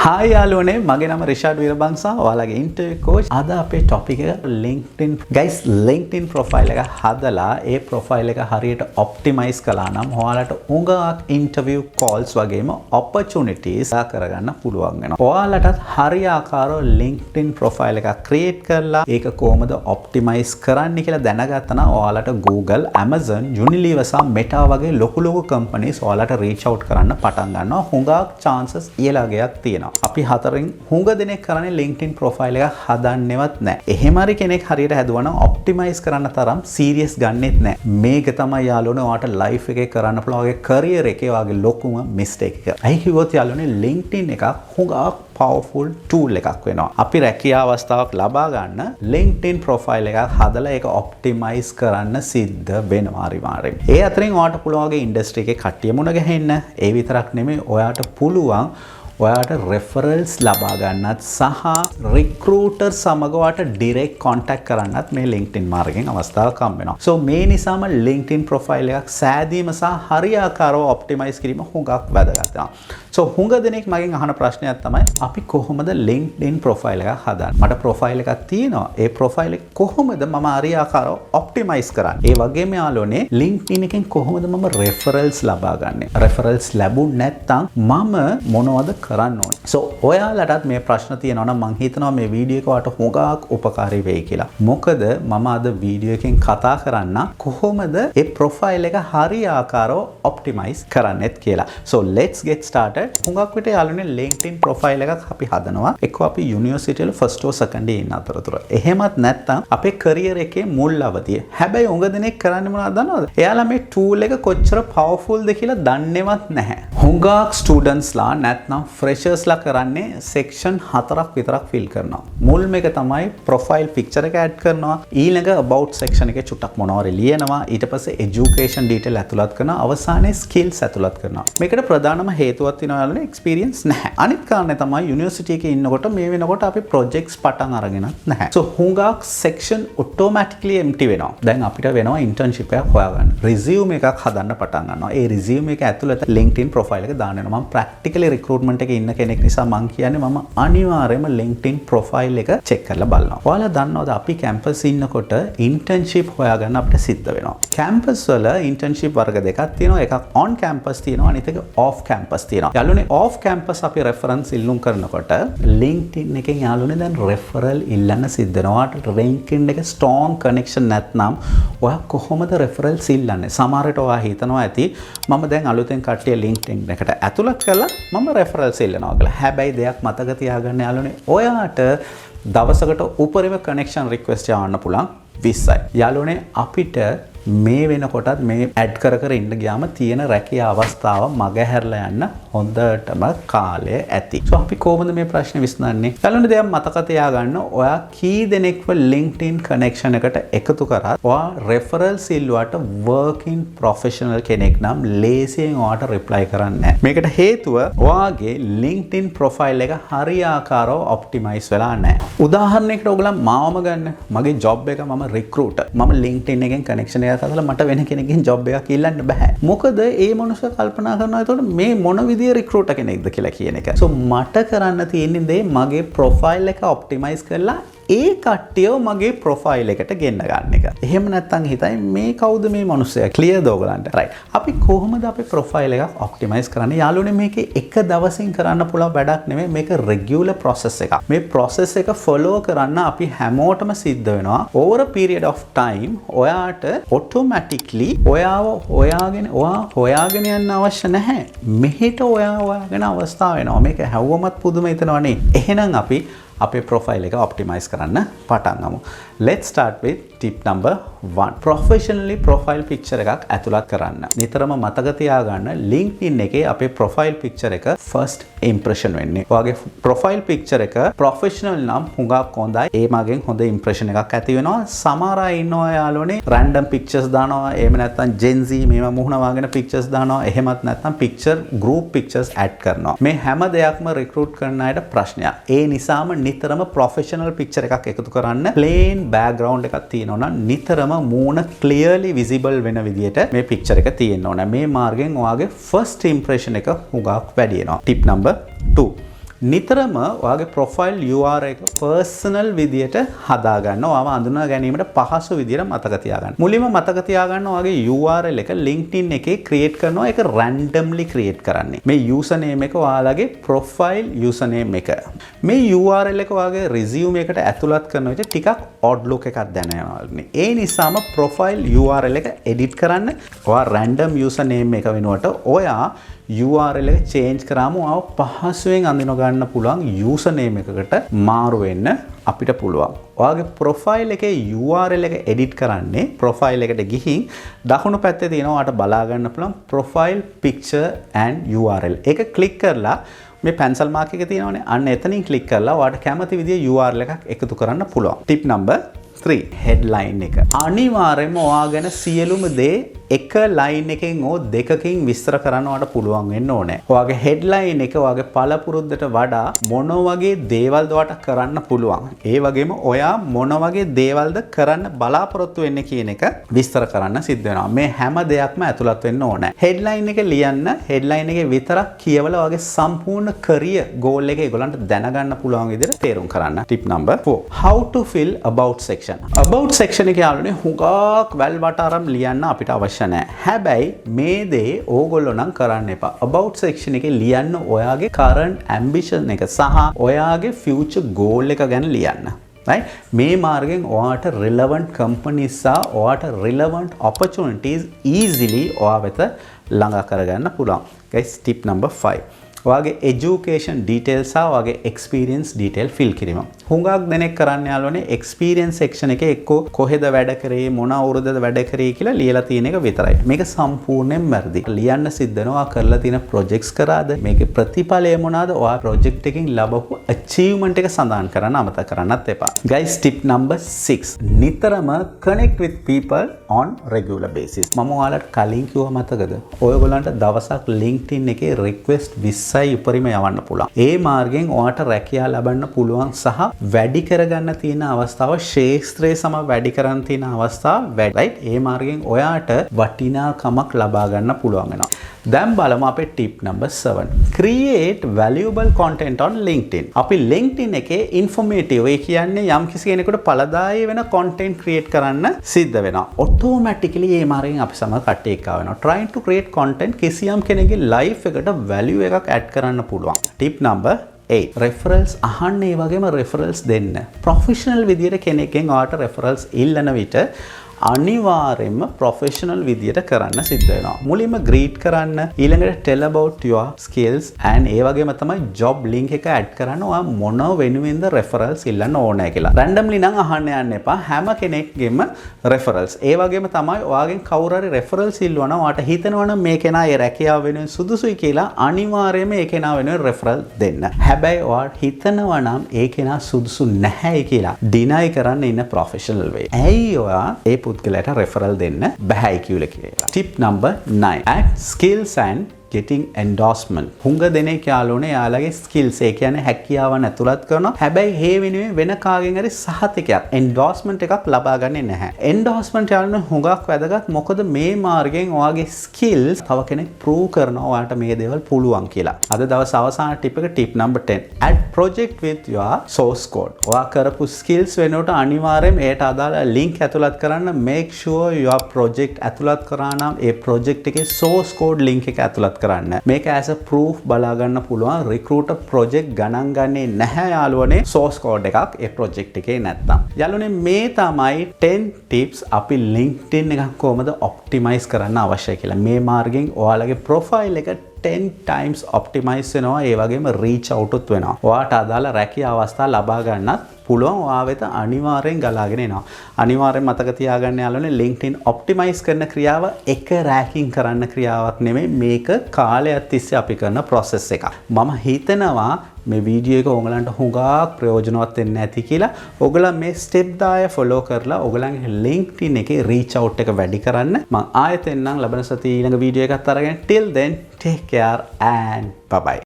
Hi යාළුවනේ මගේ නම රිෂාඩ් වීරබංසා ඔයාලගේ ඉන්ටර්වියු කෝච් අද අපේ ටොපික් එක LinkedIn guys LinkedIn profile එක හදලා ඒ profile එක හරියට optimize කළා නම් ඔයාලට උඟාක් interview calls වගේම opportunities කරගන්න පුළුවන් වෙනවා. ඔයාලටත් හරියාකාරව LinkedIn profile එකක් create කරලා ඒක කොහොමද optimize කරන්න කියලා දැනගත්තා නම් ඔයාලට Google, Amazon, Unilever සහ Meta වගේ ලොකු companies ඔයාලට reach out කරන්න පටන් ගන්නවා. හුඟක් chances ඊළඟයක් තියෙනවා. අපි හතරෙන් හුඟ දෙනෙක් කරන්නේ LinkedIn profile එක හදන්නේවත් නැහැ. එහෙම හරි කෙනෙක් හරියට හැදුවා නම් optimize කරන්න තරම් serious ගන්නෙත් නැහැ. මේක තමයි යාළුවනේ ඔයාට life එකේ කරන්න පුළුවන් වගේ career එකේ වගේ ලොකුම mistake එක. අයි කිව්වොත් යාළුවනේ LinkedIn එක හුඟක් powerful tool එකක් වෙනවා. අපි රැකියා අවස්ථාවක් ලබා ගන්න LinkedIn profile එකක් හදලා ඒක optimize කරන්න සිද්ධ වෙනවා අනිවාර්යෙන්. ඒ අතරින් ඔයාට පුළුවන් වගේ industry එකේ කට්ටිය මුණ ගැහෙන්න. ඒ විතරක් නෙමෙයි ඔයාට පුළුවන් ඔයාට referrals ලබා ගන්නත් සහ recruiter සමග ඔයාට direct contact කරන්නත් මේ LinkedIn මාර්ගයෙන් අවස්ථාවක් හම්බ වෙනවා. So මේ නිසාම LinkedIn profile එකක් සෑදීම සහ හරියාකාරව optimize කිරීම හුඟක් වැදගත් වෙනවා. So හුඟ දෙනෙක් මගෙන් අහන ප්‍රශ්නයක් තමයි අපි කොහොමද LinkedIn profile එකක් හදන්නේ? මට profile එකක් තියෙනවා. ඒ profile එක කොහොමද මම හරියාකාරව optimize කරන්නේ? ඒ වගේම යාළුවනේ LinkedIn එකෙන් කොහොමද මම referrals ලබා ගන්නෙ? referrals ලැබුණ නැත්නම් මම මොනවද කරන්න ඕනේ? So ඔයාලටත් මේ ප්‍රශ්න තියෙනවා නම් මම හිතනවා මේ වීඩියෝ එක ඔයාලට හුඟක් උපකාරී වෙයි කියලා. මොකද මම අද වීඩියෝ එකෙන් කතා කරන්න කොහොමද ඒ profile එක හරියාකාරව optimize කරන්නෙත් කියලා. So let's get started. හුඟක් විට යාළුවනේ LinkedIn profile එකක් අපි හදනවා එක්ක අපි යුනිවර්සිටි වල first or second year ඉන්න අතරතුර. එහෙමත් නැත්නම් අපේ career එකේ මුල් අවධිය. හැබැයි උඟ දෙනෙක් කරන්නේ මොනවද දන්නවද? එයාලා මේ tool එක කොච්චර powerful ද කියලා දන්නේවත් නැහැ. හුඟක් students ලා නැත්නම් freshers ලා කරන්නේ section 4ක් විතරක් fill කරනවා. මුල්ම එක තමයි profile picture එක add කරනවා. ඊළඟ about section එකේ චුට්ටක් මොනවාරි ලියනවා. ඊට පස්සේ education detail ඇතුළත් කරනවා. අවසානයේ skills ඇතුළත් කරනවා. මේකට ප්‍රධානම හේතුවක් තියෙනවා යාළුවනේ experience නැහැ. අනිත් කාරණේ තමයි යුනිවර්සිටි එකේ ඉන්නකොට මේ වෙනකොට අපි projects පටන් අරගෙන නැහැ. So හුඟක් section automatically empty වෙනවා. දැන් අපිට වෙනවා internship එකක් හොයාගන්න. resume එකක් හදන්න පටන් ගන්නවා. ඒ resume එක ඇතුළත LinkedIn profile එක දාන්න වෙනවා. මම practically recruitment එකේ ඉන්න කෙනෙක් නිසා මම කියන්නේ මම අනිවාර්යයෙන්ම LinkedIn profile එක check කරලා බලනවා. ඔයාලා දන්නවද අපි campus ඉන්නකොට internship හොයාගන්න අපිට සිද්ධ වෙනවා. campus වල internship වර්ග දෙකක් තියෙනවා. එකක් on campus තියෙනවා අනිත් එක off campus තියෙනවා. යාළුවනේ off campus අපි reference ඉල්ලුම් කරනකොට LinkedIn එකෙන් යාළුවනේ දැන් referral ඉල්ලන්න සිද්ධ වෙනවා. ඔයාට LinkedIn එක strong connection නැත්නම් ඔයා කොහොමද referrals ඉල්ලන්නේ? සමහර විට ඔයා හිතනවා ඇති මම දැන් අලුතෙන් කට්ටිය LinkedIn එකට ඇතුළත් කරලා මම referrals ඉල්ලනවා කියලා. හැබැයි දෙයක් මතක තියාගන්න යාළුවනේ ඔයාට දවසකට උපරිම connection request යවන්න පුළුවන් 20යි. යාළුවනේ අපිට මේ වෙනකොටත් මේ ඇඩ් කර ඉන්න ගියාම තියෙන රැකියා අවස්ථාව මගහැරලා යන්න හොඳටම කාලය ඇති. So අපි කොහොමද මේ ප්‍රශ්නේ විසඳන්නේ? යාළුවනේ දෙයක් මතක තියාගන්න ඔයා කී දෙනෙක්ව LinkedIn connection එකට එකතු කරත් ඔයා referrals ඉල්ලුවට working professional කෙනෙක් නම් ලේසියෙන් ඔයාට reply කරන්නේ නැහැ. මේකට හේතුව ඔයාගේ LinkedIn profile එක හරියාකාරව optimize වෙලා නැහැ. උදාහරණයකට ඔයගොල්ලෝ මාවම ගන්න. මගේ job එක මම recruiter. මම LinkedIn එකෙන් connection එක අතල මට වෙන කෙනෙක්ගෙන් ජොබ් එකක් ඉල්ලන්න බෑ. මොකද ඒ මනුස්සයා කල්පනා කරනවා එතකොට මේ මොන විදිය රික්‍රූටර් කෙනෙක්ද කියලා කියන එක. So මට කරන්න තියෙන්නේ මගේ ප්‍රොෆයිල් එක ඔප්ටිමයිස් කරලා ඒ කට්ටියව මගේ ප්‍රොෆයිල් එකට ගෙන්න ගන්න එක. එහෙම නැත්නම් හිතයි මේ කවුද මේ මනුස්සයා? ක්ලියර්ද ඔයගලන්ට? රයිට්. අපි කොහොමද අපේ ප්‍රොෆයිල් එකක් ඔප්ටිමයිස් කරන්නේ? යාළුවනේ මේක එක දවසින් කරන්න පුළුවන් වැඩක් නෙමෙයි. මේක රෙගියුලර් process එකක්. මේ process එක follow කරන්න අපි හැමෝටම සිද්ධ වෙනවා. over a period of time ඔයාට automatically ඔයාව හොයාගෙන යන්න අවශ්‍ය නැහැ. මෙහෙට හොයාගෙන අවස්ථාව වෙනවා. මේක හැව්වමත් පුදුම හිතනවනේ. එහෙනම් අපි අපේ ප්‍රොෆයිල් එක ඔප්ටිමයිස් කරන්න පටන් ගමු. Let's start with tip number 1. Professionally profile picture එකක් ඇතුළත් කරන්න. නිතරම මතක තියාගන්න LinkedIn එකේ අපේ profile picture එක first impression වෙන්නේ. ඔයාගේ profile picture එක professional නම් හුඟක් හොඳයි. ඒ මගෙන් හොඳ impression එකක් ඇති වෙනවා. සමහර අය ඉන්නවා යාළුවනේ random pictures දානවා. එහෙම නැත්නම් Gen Z මේවා මුහුණ වගේ pictures දානවා. එහෙමත් නැත්නම් picture group pictures add කරනවා. මේ හැම දෙයක්ම recruit කරන අයට ප්‍රශ්නයක්. ඒ නිසාම නිතරම professional picture එකක් එකතු කරන්න. plain background එකක් තියෙනවා නම් නිතරම මූණ clearly visible වෙන විදියට මේ picture එක තියෙන්න ඕන. මේ මාර්ගෙන් ඔයාගේ first impression එක හුඟක් වැඩි වෙනවා. tip number 2. නිතරම ඔයාගේ ප්‍රොෆයිල් URL එක පර්සනල් විදියට හදාගන්න. ඔයාව අඳුනා ගැනීමට පහසු විදියට මතක තියාගන්න. මුලින්ම මතක තියාගන්න ඔයාගේ URL එක LinkedIn එකේ ක්‍රියේට් කරනවා. ඒක රැන්ඩම්ලි ක්‍රියේට් කරන්නේ. මේ යූසර් නේම් එක ඔයාලගේ ප්‍රොෆයිල් යූසර් නේම් එක. මේ URL එක ඔයාගේ resume එකට ඇතුළත් කරන විට ටිකක් odd look එකක් දැනෙනවා. ඒ නිසාම ප්‍රොෆයිල් URL එක එඩිට් කරන්න ඔයා රැන්ඩම් යූසර් නේම් එක වෙනුවට ඔයා URL එක change කරාම ඔයාව පහසුවෙන් අඳුන ගන්න පුළුවන් යූසර් නේම් එකකට මාරු වෙන්න අපිට පුළුවන්. ඔයාගේ ප්‍රොෆයිල් එකේ URL එක එඩිට් කරන්නේ ප්‍රොෆයිල් එකට ගිහින් දකුණු පැත්තේ තියෙනවා ඔයාට බලා ගන්න පුළුවන් profile picture and URL. ඒක ක්ලික් කරලා මේ pencil mark එක තියෙනවනේ අන්න එතනින් ක්ලික් කරලා ඔයාට කැමති විදිහේ URL එකක් එකතු කරන්න පුළුවන්. tip number 3 headline එක. අනිවාර්යයෙන්ම ඔයා ගැන සියලුම දේ එක ලයින් එකෙන් ඕ දෙකකින් විස්තර කරන්නවට පුළුවන් වෙන්න ඕනේ. ඔයාගේ හෙඩ්ලයින් එක ඔයාගේ පළපුරුද්දට වඩා මොන වගේ දේවල්ද ඔයාට කරන්න පුළුවන්. ඒ වගේම ඔයා මොන වගේ දේවල්ද කරන්න බලාපොරොත්තු වෙන්නේ කියන එක විස්තර කරන්න සිද්ධ වෙනවා. මේ හැම දෙයක්ම ඇතුළත් වෙන්න ඕනේ. හෙඩ්ලයින් එක ලියන්න හෙඩ්ලයින් එකේ විතරක් කියවලා ඔයාගේ සම්පූර්ණ කරියර් ගෝල් එක ඒගොල්ලන්ට දැනගන්න පුළුවන් විදිහට තේරුම් කරන්න. tip number 4 how to fill about section. about section එක යාළුවනේ හුඟක් වැල් වටාරම් ලියන්න අපිට අවශ්‍ය හැබැයි මේ දේ ඕගොල්ලෝ නම් කරන්න එපා. about section එකේ ලියන්න ඔයාගේ current ambition එක සහ ඔයාගේ future goal එක ගැන ලියන්න. right? මේ මාර්ගෙන් ඔයාට relevant companies සහ ඔයාට relevant opportunities easily ඔයා වෙත ළඟා කරගන්න පුළුවන්. guys tip number 5 ඔයාගේ education details සහ ඔයාගේ experience detail fill කිරීම. හුඟක් දෙනෙක් කරන්න යාළුවනේ experience section එකේ එක්කෝ කොහෙද වැඩ කරේ මොන අවුරුද්දද වැඩ කරේ කියලා ලියලා තියෙන එක විතරයි. මේක සම්පූර්ණයෙන් වැරදි. ලියන්න සිද්ධ වෙනවා කරලා තියෙන projects කරාද මේකේ ප්‍රතිඵලය මොනවාද ඔයා project එකකින් ලබපු achievement එක සඳහන් කරන්න අමතක කරන්නත් එපා. guys tip number 6 නිතරම connect with people on regular basis. මම ඔයාලට කලින් කිව්වා මතකද? ඔයගොල්ලන්ට දවසක් LinkedIn එකේ request 20යි උපරිම යවන්න පුළුවන්. ඒ මාර්ගෙන් ඔයාට රැකියාව ලබන්න පුළුවන් සහ වැඩි කරගන්න තියෙන අවස්ථාව ශේෂ්ත්‍රයේ සම වැඩි කරන්න තියෙන අවස්ථාව වැඩි. right? ඒ මාර්ගෙන් ඔයාට වටිනාකමක් ලබා ගන්න පුළුවන් වෙනවා. දැන් බලමු අපේ tip number 7. create valuable content on LinkedIn. අපි LinkedIn එකේ informative ඒ කියන්නේ යම් කිසි කෙනෙකුට ඵලදායී වෙන content create කරන්න සිද්ධ වෙනවා. automatically මේ මාර්ගෙන් අපි සම කට්ටිය එක්ක වෙනවා. trying to create content කිසියම් කෙනෙකුගේ life එකට value එකක් add කරන්න පුළුවන්. tip number 8 referrals අහන්න ඒ වගේම referrals දෙන්න. professional විදියට කෙනෙක්ගෙන් ඔයාට referrals ඉල්ලන විට අනිවාර්යයෙන්ම professional විදියට කරන්න සිද්ධ වෙනවා. මුලින්ම greet කරන්න ඊළඟට tell about your skills and ඒ වගේම තමයි job link එක add කරන්න ඔයා මොන වෙනුවෙන්ද referrals ඉල්ලන්න ඕනේ කියලා. randomly නම් අහන්න යන්න එපා. හැම කෙනෙක්ගෙම referrals. ඒ වගේම තමයි ඔයාගෙන් කවුරු හරි referrals ඉල්ලුවා නම් ඔයාට හිතෙනවා නම් මේ කෙනා ඒ රැකියාව වෙනුවෙන් සුදුසුයි කියලා අනිවාර්යයෙන්ම ඒ කෙනා වෙනුවෙන් referral දෙන්න. හැබැයි ඔයාට හිතනවා නම් ඒ කෙනා සුදුසු නැහැයි කියලා deny කරන්න ඉන්න professional way. ඇයි ඔයා ඒ පුද්ගලයාට referral දෙන්න බැහැයි කියලා. tip number 9 add skills and getting endorsement. හුඟ දෙනෙක් යාළුවනේ යාළගේ skills ඒ කියන්නේ හැකියාවන් ඇතුළත් කරනවා. හැබැයි මේ වෙනුවෙන් වෙන කාගෙන් හරි සහතිකයක් endorsement එකක් ලබා ගන්නේ නැහැ. endorsement යාළුවනේ හුඟක් වැදගත්. මොකද මේ මාර්ගයෙන් ඔයාගේ skills තව කෙනෙක් prove කරනවා ඔයාට මේ දේවල් පුළුවන් කියලා. අද දවස් අවසාන tip එක tip number 10 add project with your source code. ඔයා කරපු skills වෙනුවට අනිවාර්යයෙන් ඒට අදාළ link ඇතුළත් කරන්න make sure your project ඇතුළත් කරා නම් ඒ project එකේ source code link එක ඇතුළත් කරන්න. මේක as a proof බලා ගන්න පුළුවන් recruiter project ගණන් ගන්නේ නැහැ යාළුවනේ source code එකක් ඒ project එකේ නැත්තම්. යාළුවනේ මේ තමයි 10 tips අපි LinkedIn එකක් කොහොමද optimize කරන්න අවශ්‍ය කියලා. මේ මාර්ගෙන් ඔයාලගේ profile එක 10 times optimize වෙනවා. ඒ වගේම reach out උත් වෙනවා. ඔයාට අදාළ රැකියාව අවස්ථා ලබා ගන්නත් පුළුවන්. ඔයා වෙත අනිවාර්යෙන් ගලාගෙන එනවා. අනිවාර්යෙන් මතක තියාගන්න යාළුවනේ LinkedIn optimize කරන ක්‍රියාව එක රැකින් කරන්න ක්‍රියාවක් නෙමෙයි. මේක කාලයක් තිස්සේ අපි කරන process එකක්. මම හිතනවා මේ වීඩියෝ එක ඔයගලන්ට හුඟක් ප්‍රයෝජනවත් වෙන්න ඇති කියලා. ඔයගලන් මේ step 10 follow කරලා ඔයගලන්ගේ LinkedIn එකේ reach out එක වැඩි කරන්න. මම ආයෙත් එන්නම් ලබන සතියේ ඊළඟ වීඩියෝ එකත් අරගෙන till then take care and bye bye.